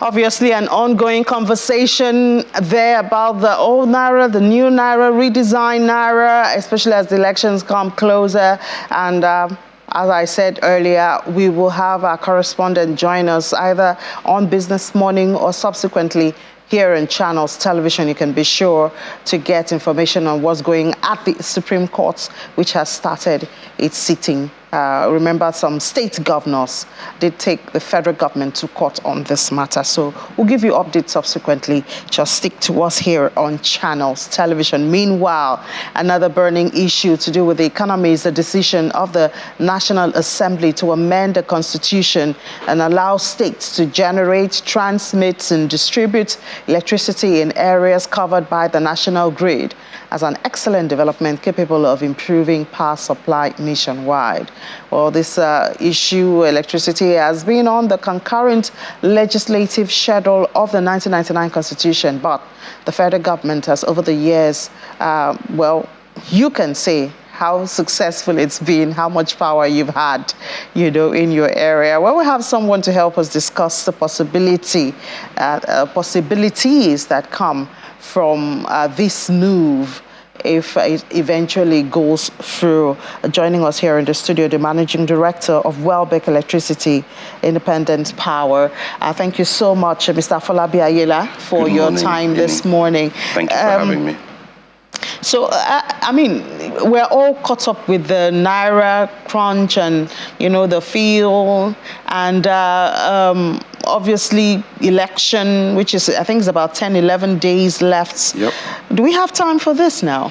Obviously, an ongoing conversation there about the old Naira, the new Naira, redesigned Naira, especially as the elections come closer. And as I said earlier, we will have our correspondent join us either on Business Morning or subsequently here in Channels Television. You can be sure to get information on what's going at the Supreme Court, which has started its sitting. Remember, some state governors did take the federal government to court on this matter. So we'll give you updates subsequently. Just stick to us here on Channels Television. Meanwhile, another burning issue to do with the economy is the decision of the National Assembly to amend the Constitution and allow states to generate, transmit, and distribute electricity in areas covered by the national grid as an excellent development capable of improving power supply nationwide. Well, this issue, electricity, has been on the concurrent legislative schedule of the 1999 Constitution, but the federal government has, over the years, well, you can say how successful it's been, how much power you've had, you know, in your area. Well, we have someone to help us discuss the possibilities that come from this move if it eventually goes through. Joining us here in the studio, the Managing Director of Welbeck Electricity Independent Power. Thank you so much, Mr. Afolabi Ayela, for your time this morning. Thank you for having me. So, I mean, we're all caught up with the Naira crunch and, you know, the feel and obviously election, which is, I think, is about 10, 11 days left. Yep. Do we have time for this now?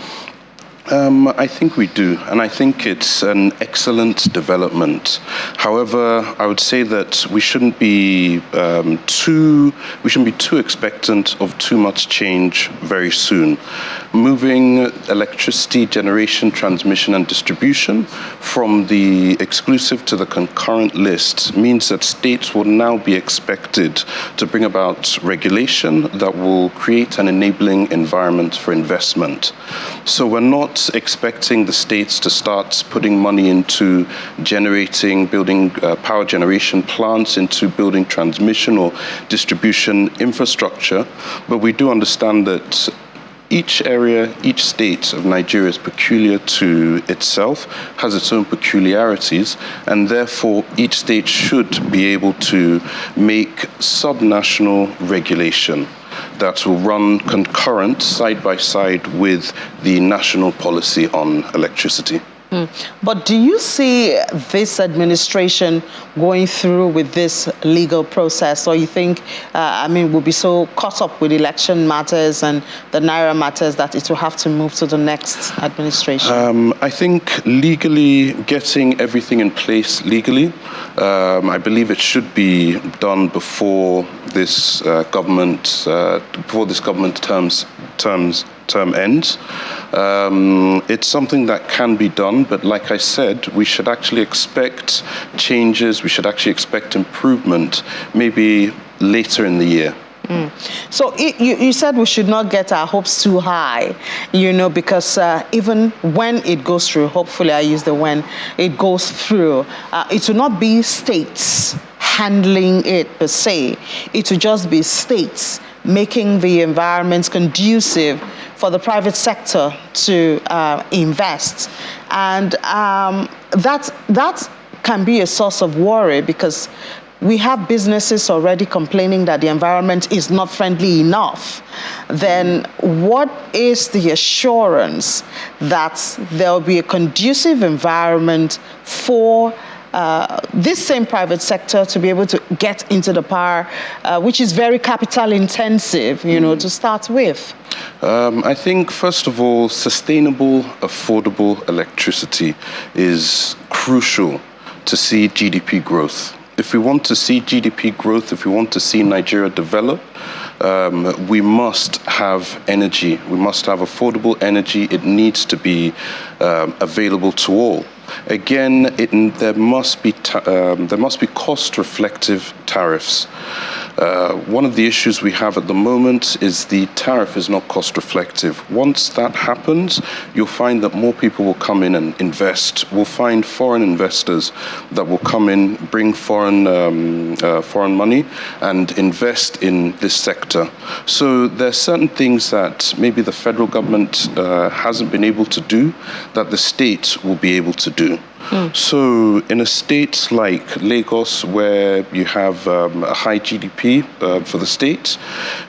I think we do, and I think it's an excellent development. However, I would say that we shouldn't be too expectant of too much change very soon. Moving electricity generation, transmission, and distribution from the exclusive to the concurrent list means that states will now be expected to bring about regulation that will create an enabling environment for investment. So we're not expecting the states to start putting money into building power generation plants, into building transmission or distribution infrastructure, but we do understand that each area, each state of Nigeria is peculiar to itself, has its own peculiarities, and therefore each state should be able to make subnational regulation that will run concurrent, side by side with the national policy on electricity. But do you see this administration going through with this legal process, or you think, I mean, we'll be so caught up with election matters and the Naira matters that it will have to move to the next administration? I think legally, getting everything in place legally, I believe it should be done before this government term ends. It's something that can be done, but like I said, we should actually expect changes, we should actually expect improvement maybe later in the year. So you said we should not get our hopes too high, you know, because even when it goes through, hopefully I use the when it goes through, it will not be states handling it per se. It will just be states making the environment conducive for the private sector to invest. And that can be a source of worry, because we have businesses already complaining that the environment is not friendly enough. Then what is the assurance that there will be a conducive environment for this same private sector to be able to get into the power, which is very capital intensive, you know, to start with? I think, first of all, sustainable, affordable electricity is crucial to see GDP growth. If we want to see GDP growth, if we want to see Nigeria develop, we must have energy. We must have affordable energy. It needs to be available to all. Again, there must be cost-reflective tariffs. One of the issues we have at the moment is the tariff is not cost reflective. Once that happens, you'll find that more people will come in and invest. We'll find foreign investors that will come in, bring foreign money and invest in this sector. So there are certain things that maybe the federal government hasn't been able to do that the state will be able to do. So in a state like Lagos, where you have a high GDP for the state,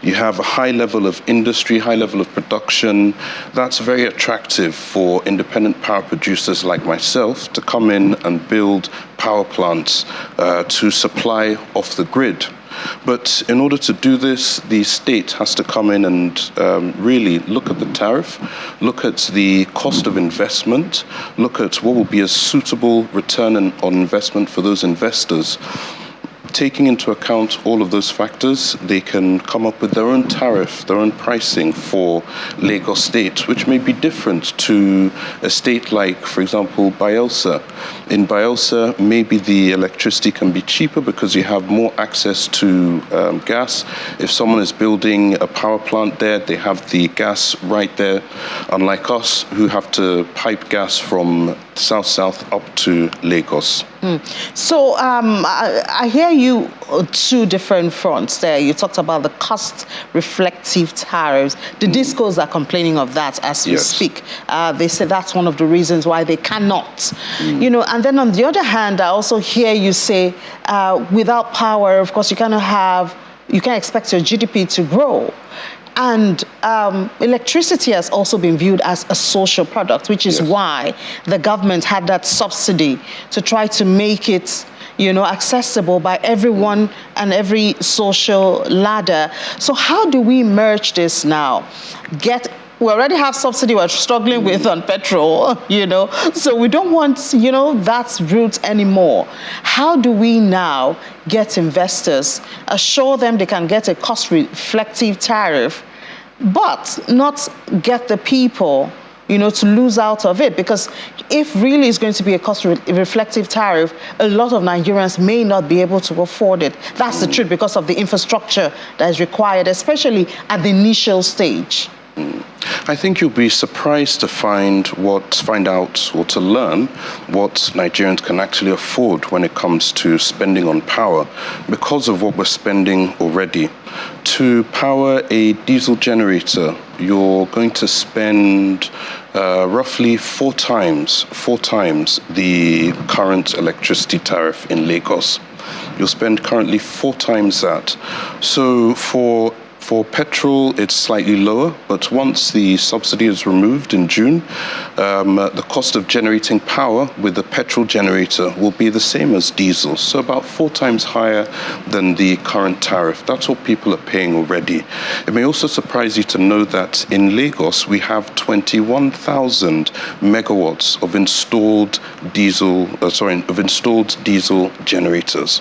you have a high level of industry, high level of production, that's very attractive for independent power producers like myself to come in and build power plants to supply off the grid. But in order to do this, the state has to come in and really look at the tariff, look at the cost of investment, look at what will be a suitable return on investment for those investors. Taking into account all of those factors, they can come up with their own tariff, their own pricing for Lagos State, which may be different to a state like, for example, Bayelsa. In Bayelsa, maybe the electricity can be cheaper because you have more access to gas. If someone is building a power plant there, they have the gas right there, unlike us, who have to pipe gas from south up to Lagos. So I hear you on two different fronts there. You talked about the cost reflective tariffs. The discos are complaining of that as we speak. They say that's one of the reasons why they cannot. You know, and then on the other hand, I also hear you say without power, of course, you can't expect your GDP to grow. And electricity has also been viewed as a social product, which is why the government had that subsidy to try to make it, you know, accessible by everyone and every social ladder. So how do we merge this now? We already have subsidy we're struggling with on petrol, you know, so we don't want, you know, that route anymore. How do we now get investors, assure them they can get a cost-reflective tariff, but not get the people, you know, to lose out of it? Because if really it's going to be a cost-reflective tariff, a lot of Nigerians may not be able to afford it. That's the truth, because of the infrastructure that is required, especially at the initial stage. I think you'll be surprised to find out or to learn what Nigerians can actually afford when it comes to spending on power, because of what we're spending already. To power a diesel generator, you're going to spend roughly four times the current electricity tariff in Lagos. You'll spend currently 4 times that. So for petrol, it's slightly lower, but once the subsidy is removed in June, the cost of generating power with the petrol generator will be the same as diesel, so about 4 times higher than the current tariff. That's what people are paying already. It may also surprise you to know that in Lagos, we have 21,000 megawatts of installed diesel generators.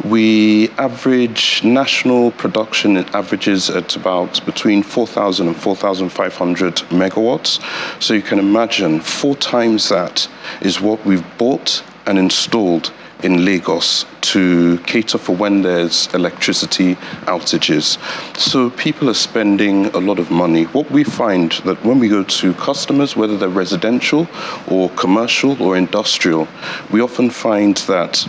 We average national production, it averages at about between 4,000 and 4,500 megawatts. So you can imagine 4 times that is what we've bought and installed in Lagos to cater for when there's electricity outages. So people are spending a lot of money. What we find that when we go to customers, whether they're residential or commercial or industrial, we often find that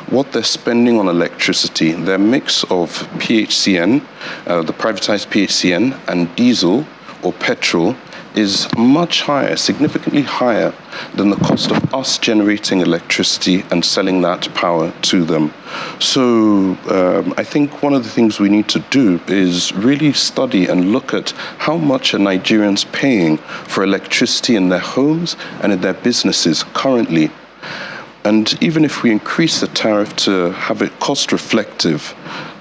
what they're spending on electricity, their mix of PHCN, the privatized PHCN, and diesel or petrol is much higher, significantly higher than the cost of us generating electricity and selling that power to them. So I think one of the things we need to do is really study and look at how much are Nigerians paying for electricity in their homes and in their businesses currently. And even if we increase the tariff to have it cost reflective,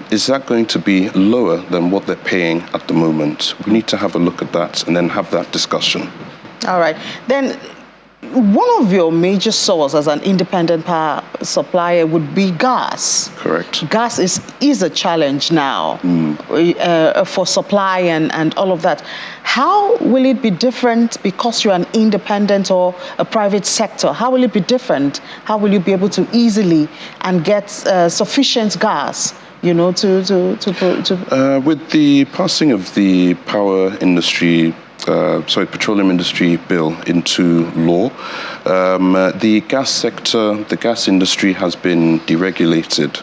is that going to be lower than what they're paying at the moment? We need to have a look at that and then have that discussion. All right. Then one of your major sources as an independent power supplier would be gas. Correct. Gas is a challenge now for supply and all of that. How will it be different because you're an independent or a private sector? How will it be different? How will you be able to easily and get sufficient gas, you know, with the passing of the petroleum industry bill into law, the gas sector, the gas industry has been deregulated.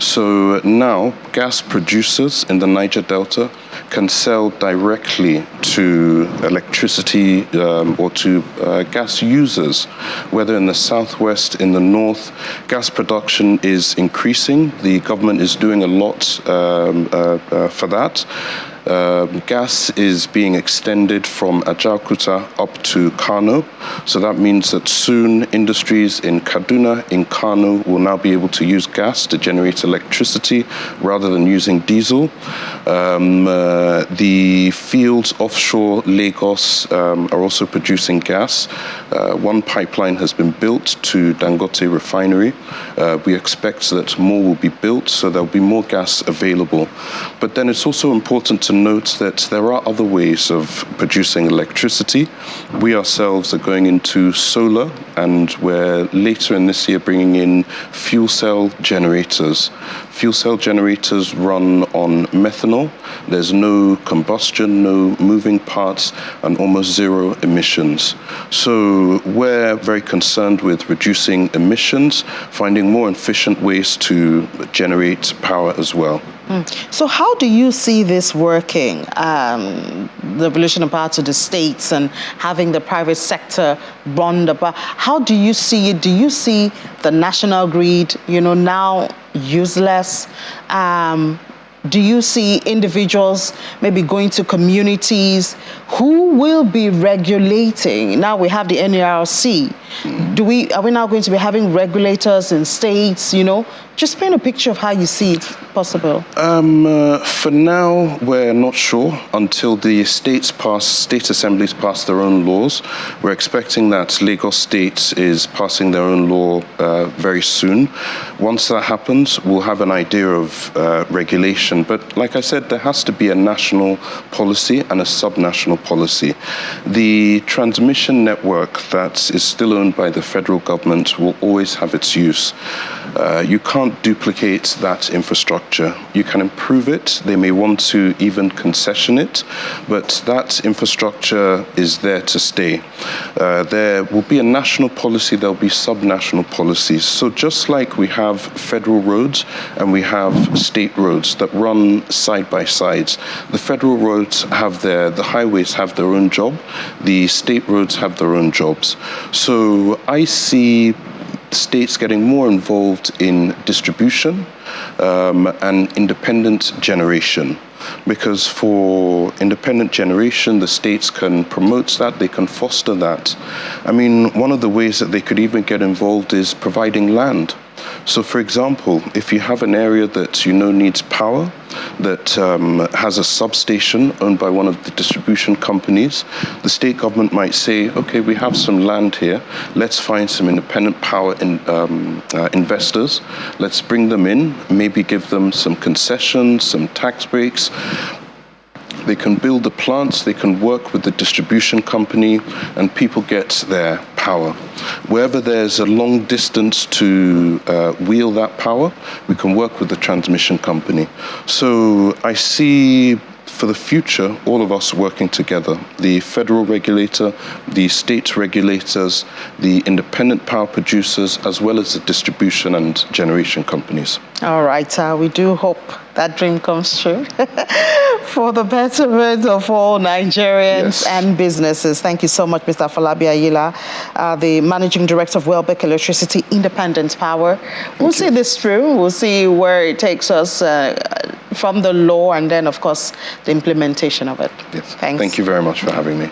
So now gas producers in the Niger Delta can sell directly to electricity or to gas users, whether in the southwest, in the north. Gas production is increasing. The government is doing a lot for that. Gas is being extended from Ajaokuta up to Kano. So that means that soon industries in Kaduna, in Kano, will now be able to use gas to generate electricity rather than using diesel. The fields offshore Lagos are also producing gas. One pipeline has been built to Dangote refinery. We expect that more will be built, so there'll be more gas available. But then it's also important to note that there are other ways of producing electricity. We ourselves are going into solar, and we're later in this year bringing in fuel cell generators. Fuel cell generators run on methanol. There's no combustion, no moving parts, and almost zero emissions. So we're very concerned with reducing emissions, finding more efficient ways to generate power as well. So how do you see this working, the evolution of power to the states and having the private sector run the power? How do you see it? Do you see the national grid, you know, now useless? Do you see individuals maybe going to communities? Who will be regulating? Now we have the NERC. Are we now going to be having regulators in states, you know? Just paint a picture of how you see it possible. For now, we're not sure until the state assemblies pass their own laws. We're expecting that Lagos State is passing their own law very soon. Once that happens, we'll have an idea of regulation. But like I said, there has to be a national policy and a subnational policy. The transmission network that is still owned by the federal government will always have its use. You can't duplicate that infrastructure. You can improve it. They may want to even concession it, but that infrastructure is there to stay. There will be a national policy, there'll be subnational policies. So just like we have federal roads and we have state roads that run side by sides, the federal roads the highways have their own job, the state roads have their own jobs. So I see states getting more involved in distribution and independent generation. Because for independent generation, the states can promote that, they can foster that. I mean, one of the ways that they could even get involved is providing land. So for example, if you have an area that you know needs power, that has a substation owned by one of the distribution companies, the state government might say, okay, we have some land here, let's find some independent power investors, let's bring them in, maybe give them some concessions, some tax breaks. They can build the plants, they can work with the distribution company, and people get their power. Wherever there's a long distance to wheel that power, we can work with the transmission company. So I see for the future, all of us working together, the federal regulator, the state regulators, the independent power producers, as well as the distribution and generation companies. All right, we do hope that dream comes true for the betterment of all Nigerians and businesses. Thank you so much, Mr. Afolabi Ayila, the Managing Director of Welbeck Electricity Independent Power. We'll see this through. We'll see where it takes us from the law and then, of course, the implementation of it. Yes. Thanks. Thank you very much for having me.